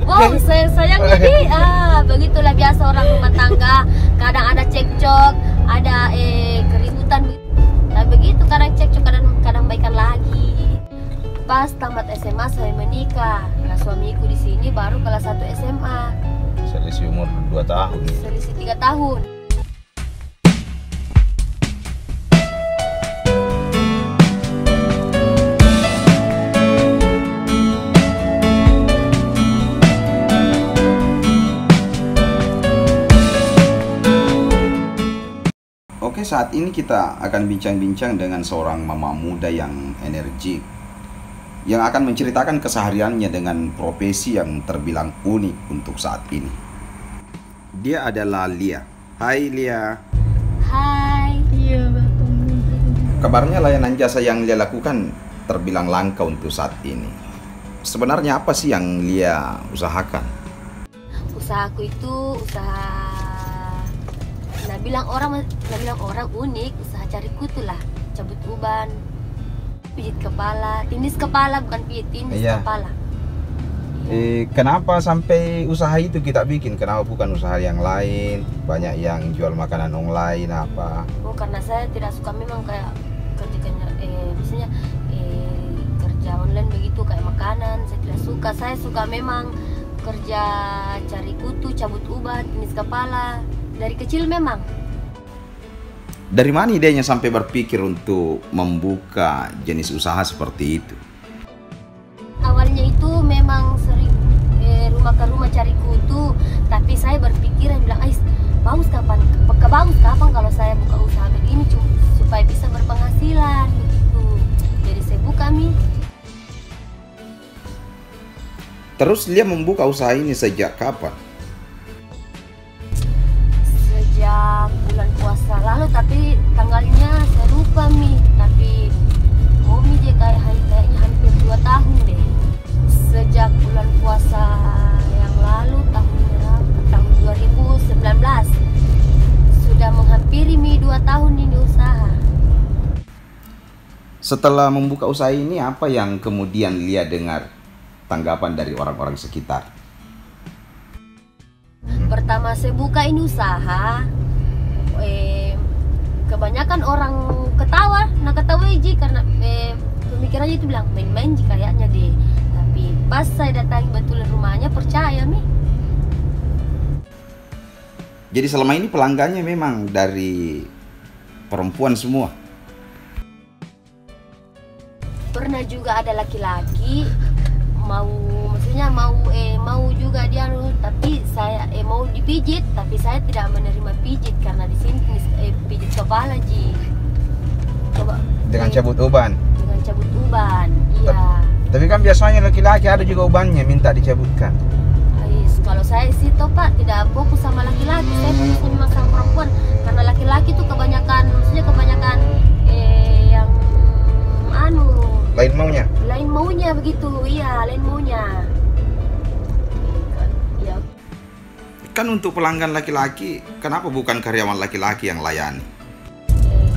Wow, sayangnya nih, begitulah biasa orang rumah tangga. Kadang ada cekcok, ada keributan. Nah begitu, kadang cekcok, kadang baikan lagi. Pas tamat SMA saya menikah. Nah suamiku di sini baru kelas 1 SMA. Selisih umur 2 tahun. Selisih 3 tahun. Oke, saat ini kita akan bincang-bincang dengan seorang mama muda yang energik, yang akan menceritakan kesehariannya dengan profesi yang terbilang unik untuk saat ini. Dia adalah Lia. Hai Lia. Hai. Iya, Bapak. Kabarnya layanan jasa yang Lia lakukan terbilang langka untuk saat ini. Sebenarnya apa sih yang Lia usahakan? Usahaku itu usaha Nah bilang orang unik, usaha cari kutu lah, cabut uban, pijit kepala, tindis kepala, bukan pijit, tindis kepala. Kenapa sampai usaha itu kita bikin? Kenapa bukan usaha yang lain? Banyak yang jual makanan online apa? Oh karena saya tidak suka memang kayak misalnya kerja online begitu kayak makanan, saya tidak suka. Saya suka memang kerja cari kutu, cabut uban, tindis kepala. Dari kecil memang. Dari mana idenya sampai berpikir untuk membuka jenis usaha seperti itu? Awalnya itu memang sering rumah ke rumah cari kutu, tapi saya berpikir bilang, bagus kapan kalau saya buka usaha begini supaya bisa berpenghasilan begitu. Jadi saya buka Terus Lia membuka usaha ini sejak kapan? Bulan puasa lalu, tapi tanggalnya saya lupa tapi kayaknya hampir 2 tahun deh. Sejak bulan puasa yang lalu tahun 2019 sudah menghampiri 2 tahun ini usaha. Setelah membuka usaha ini, apa yang kemudian Lia dengar tanggapan dari orang-orang sekitar? Pertama saya buka ini usaha, kebanyakan orang ketawa karena pemikirannya itu bilang main-main kayaknya deh. Tapi pas saya datangi betul rumahnya, percaya Jadi selama ini pelanggannya memang dari perempuan semua? Pernah juga ada laki-laki mau juga dia, tapi saya mau dipijit, tapi saya tidak menerima pijit karena di sini pijit kepala coba Dengan cabut uban? Dengan cabut uban, iya. Tapi kan biasanya laki-laki ada juga ubannya minta dicabutkan. Kalau saya sih Pak tidak fokus sama laki-laki, saya fokus memang sama perempuan, karena laki-laki tuh kebanyakan yang lain maunya begitu, iya, lain maunya. Ya. Kan untuk pelanggan laki-laki, kenapa bukan karyawan laki-laki yang layani?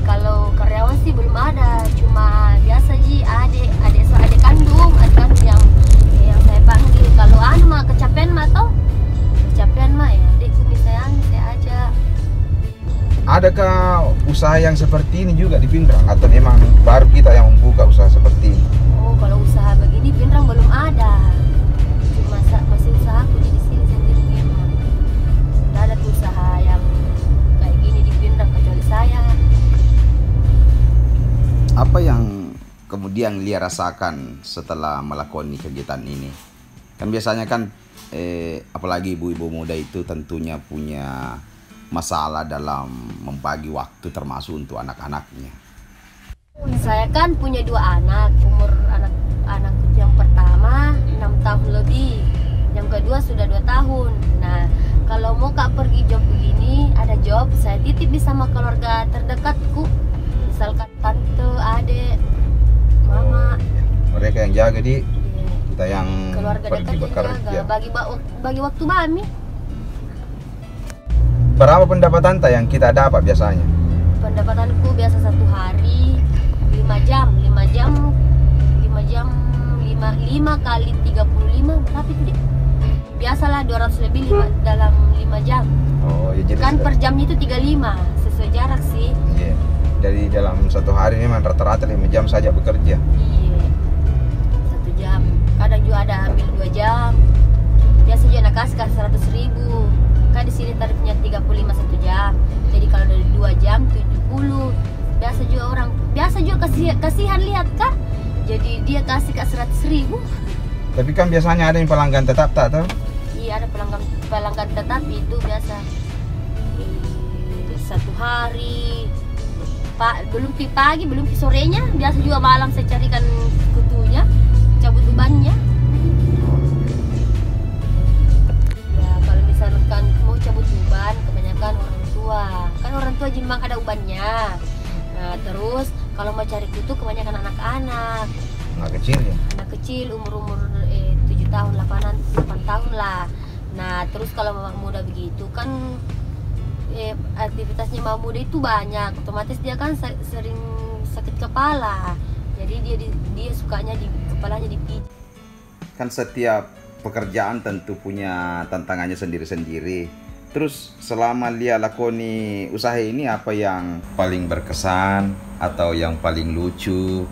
Kalau karyawan sih belum ada, cuma biasa adik kandung yang saya panggil. Kalau kecapean ya adikku misalnya saya ajak. Adakah usaha yang seperti ini juga di Pindrang, atau memang baru kita yang membuka usaha seperti ini? Oh, kalau usaha begini Pindrang belum ada. Cuma masih usahaku di sini sendiri memang. Tidak ada usaha yang kayak gini di Pindrang kecuali saya. Apa yang kemudian Lia rasakan setelah melakoni kegiatan ini? Kan biasanya apalagi ibu-ibu muda itu tentunya punya masalah dalam membagi waktu termasuk untuk anak-anaknya. Saya kan punya 2 anak, umur anak yang pertama 6 tahun lebih, yang kedua sudah 2 tahun. Nah, kalau mau pergi job begini, ada job, saya titip sama keluarga terdekatku, misalkan tante, adik, mama. Mereka yang jaga kita yang keluarga pergi bekerja. Bagi waktu mami. Berapa pendapatan yang kita dapat biasanya? Pendapatanku biasa 1 hari 5 jam 5 kali 35 berapa itu biasalah 200 lebih dalam 5 jam. Oh, ya jadi Kan per jamnya itu 35 sesuai jarak sih. iya. Dari dalam satu hari ini memang rata-rata 5 jam saja bekerja. Iya. 1 jam. Kadang juga ada ambil 2 jam. Biasa juga nak kasih 100.000. Kan di sini tarifnya 35 1 jam. Jadi kalau dari 2 jam 70. Biasa juga kasihan lihat kan. Jadi dia kasih ke 100.000. Tapi kan biasanya ada yang pelanggan tetap tak tahu? Iya, ada pelanggan tetap itu biasa. 1 hari. Belum pagi, belum sorenya. Biasa juga malam saya carikan kutunya, cabut ubannya. Ya, kalau misalkan mau cabut uban, kebanyakan orang tua. Kan orang tua memang ada ubannya. Nah, terus kalau mau cari kutu kebanyakan anak-anak. Anak kecil ya? Anak kecil umur 7 tahun, 8 tahun lah. Nah, terus kalau mama muda begitu kan aktivitasnya mama muda itu banyak. Otomatis dia kan sering sakit kepala. Jadi dia sukanya di kepalanya dipijit. Kan setiap pekerjaan tentu punya tantangannya sendiri-sendiri. Terus selama Lia lakoni usaha ini, apa yang paling berkesan atau yang paling lucu?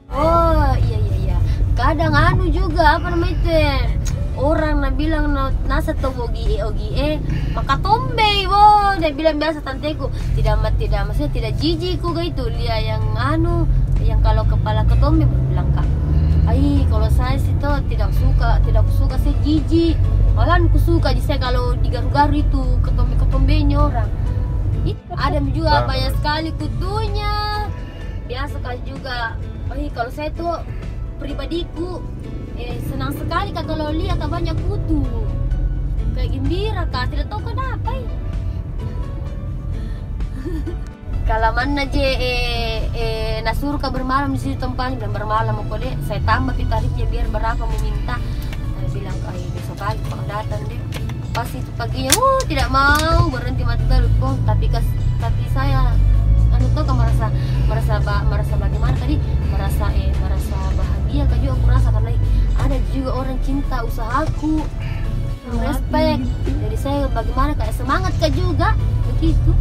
Oh iya. Kadang juga apa namanya itu orang nak bilang nasa to ogie maka tombe dia bilang biasa tanteku tidak maksudnya tidak jijik ku gitu dia yang yang kalau kepala ketombe bilang kak kalau saya sih tuh tidak suka saya jijik, malah aku suka jadi saya kalau digaru-garu itu ketombe-ketombenya orang itu ada juga banyak sekali kutunya. Biasa kali juga kalau saya tuh pribadiku senang sekali kak kalau lihat banyak kutu, kayak gembira kak, tidak tahu kenapa kalau mana je nasur kak bermalam di situ tempatnya dan bermalam aku deh saya tambah tarifnya biar berapa mau minta. Saya bilang besok pagi kalau datang deh pas itu paginya tidak mau berhenti mati telepon, tapi saya tuh merasa bagaimana tadi merasa bahagia kak juga aku rasa karena ada juga orang cinta usahaku, respect. Jadi saya bagaimana kayak semangat kak juga begitu.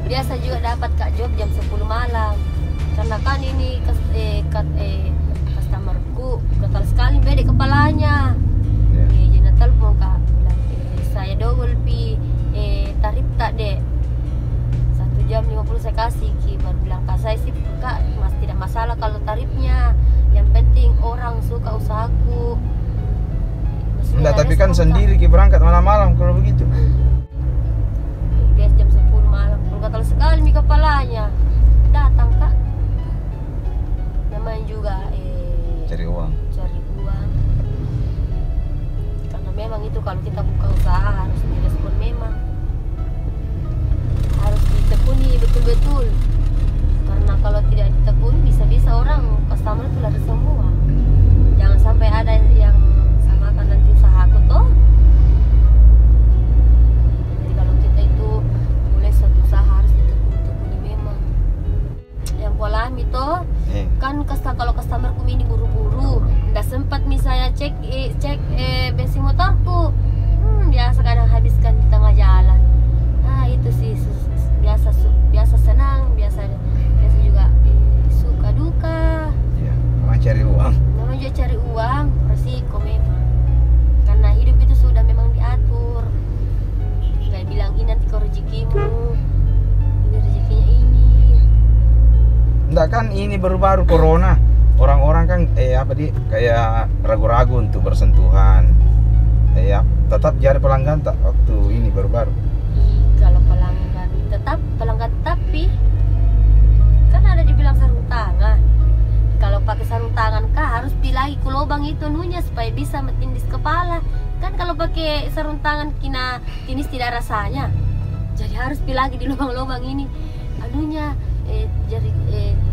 Biasa juga dapat kak job jam 10 malam karena kan ini customerku gatal sekali beda kepalanya. Jadi telepon kak bilang saya double fee tarif tak dek 1 jam 50 saya kasih baru bilang kak saya sih kak tidak masalah kalau tarifnya, yang penting orang suka usahaku. Enggak, tapi kan sendiri ki berangkat malam-malam kalau begitu. Biasa jam 10 malam gatal sekali mi kepalanya datang kak, namanya juga cari uang karena memang itu kalau kita buka usaha harus direspon, memang harus ditekuni betul-betul karena kalau tidak ditekuni bisa-bisa orang customer itu lari semua. Jangan sampai ada yang samakan nanti usahaku toh. Jadi kalau kita itu mulai suatu usaha harus ditekuni memang. Yang pola itu kan kalau customerku ini buru-buru nggak sempat misalnya cek bensin motorku, biasa kadang habiskan di tengah jalan. Nah itu sih biasa senang, biasa juga suka duka. Iya, memang cari uang. Memang juga cari uang, resiko memang. Karena hidup itu sudah memang diatur. Nggak bilang ini nanti kau rezekimu, ini rezekinya ini. Enggak kan ini baru-baru corona. Orang-orang kan kayak ragu-ragu untuk bersentuhan. Tetap jadi pelanggan tak waktu ini baru-baru. Kalau pelanggan tapi kan ada dibilang sarung tangan. Kalau pakai sarung tangan kah harus pilih lagi ke lubang itu nunya supaya bisa metindis kepala. Kan kalau pakai sarung tangan kini tidak rasanya. Jadi harus pilih lagi di lubang-lubang ini anunya jari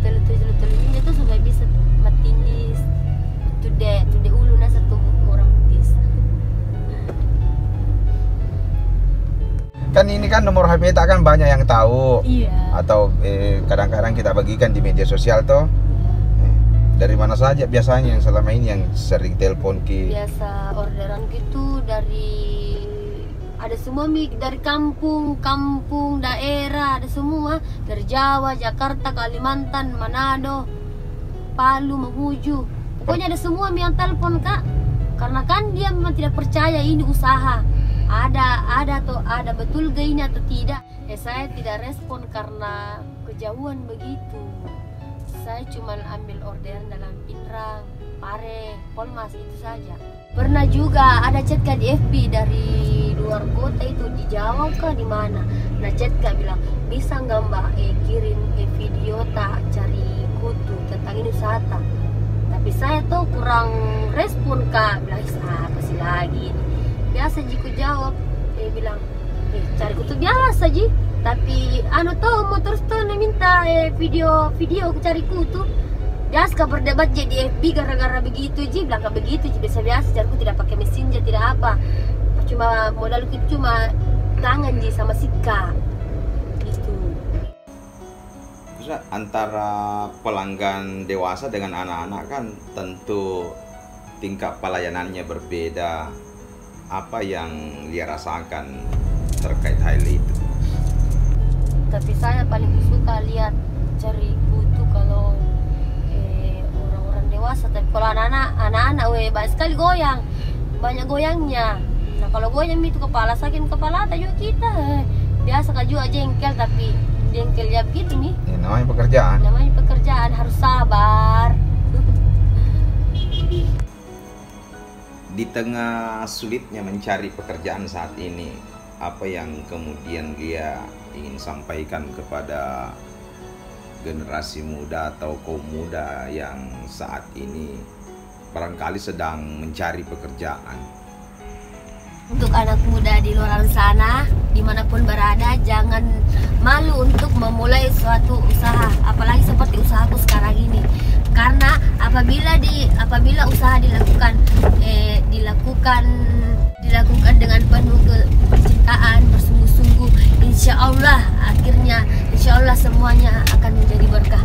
telunya itu supaya bisa metindis tude ulu na satu orang betis. Kan ini kan nomor HP tak kan banyak yang tahu. Iya. Atau kadang-kadang kita bagikan di media sosial toh. Dari mana saja biasanya yang selama ini yang sering telepon Ki? Biasa orderan gitu ada semua dari kampung daerah, ada semua dari Jawa, Jakarta, Kalimantan, Manado, Palu, Mamuju. Pokoknya ada semua yang telepon Kak. Karena kan dia memang tidak percaya ini usaha. Ada betul gak ini atau tidak. Saya tidak respon karena kejauhan begitu. Saya cuma ambil orderan dalam Pinrang, Pare, Polmas itu saja. Pernah juga ada chat Kak di FB dari luar kota itu, di Jawa kah di mana. Nah chat Kak bilang, bisa nggak Mbak kirim video tak cari kutu tentang ini usaha tak. Tapi saya tuh kurang respon Kak, bilang apa sih lagi ini. Biasa Ji ku jawab, bilang cari kutu biasa Ji. Tapi mau terus tuh minta video ku cari kutu. Biasa Kak berdebat jadi FB gara-gara begitu Ji, bilang Kak begitu Ji, biasa cariku tidak pakai messenger, tidak apa. Cuma modalku cuma tangan Ji sama Sika. Gitu. Antara pelanggan dewasa dengan anak-anak kan tentu tingkat pelayanannya berbeda. Apa yang dia rasakan terkait hal itu? Tapi saya paling suka lihat cari kutu kalau orang-orang dewasa. Tapi kalau anak-anak banyak sekali goyang, banyak goyangnya. Nah kalau goyang itu kepala sakit, kepala tak juga kita. Biasa Kak juga jengkel, tapi jengkel ya begitu nih. Ya, namanya pekerjaan. Namanya pekerjaan, harus sabar. Di tengah sulitnya mencari pekerjaan saat ini, apa yang kemudian dia ingin sampaikan kepada generasi muda atau kaum muda yang saat ini barangkali sedang mencari pekerjaan? Untuk anak muda di luar sana, dimanapun berada, jangan malu untuk memulai suatu usaha, apalagi seperti usahaku sekarang ini. Karena apabila usaha dilakukan dengan penuh kecintaan, bersungguh-sungguh, insya Allah semuanya akan menjadi berkah.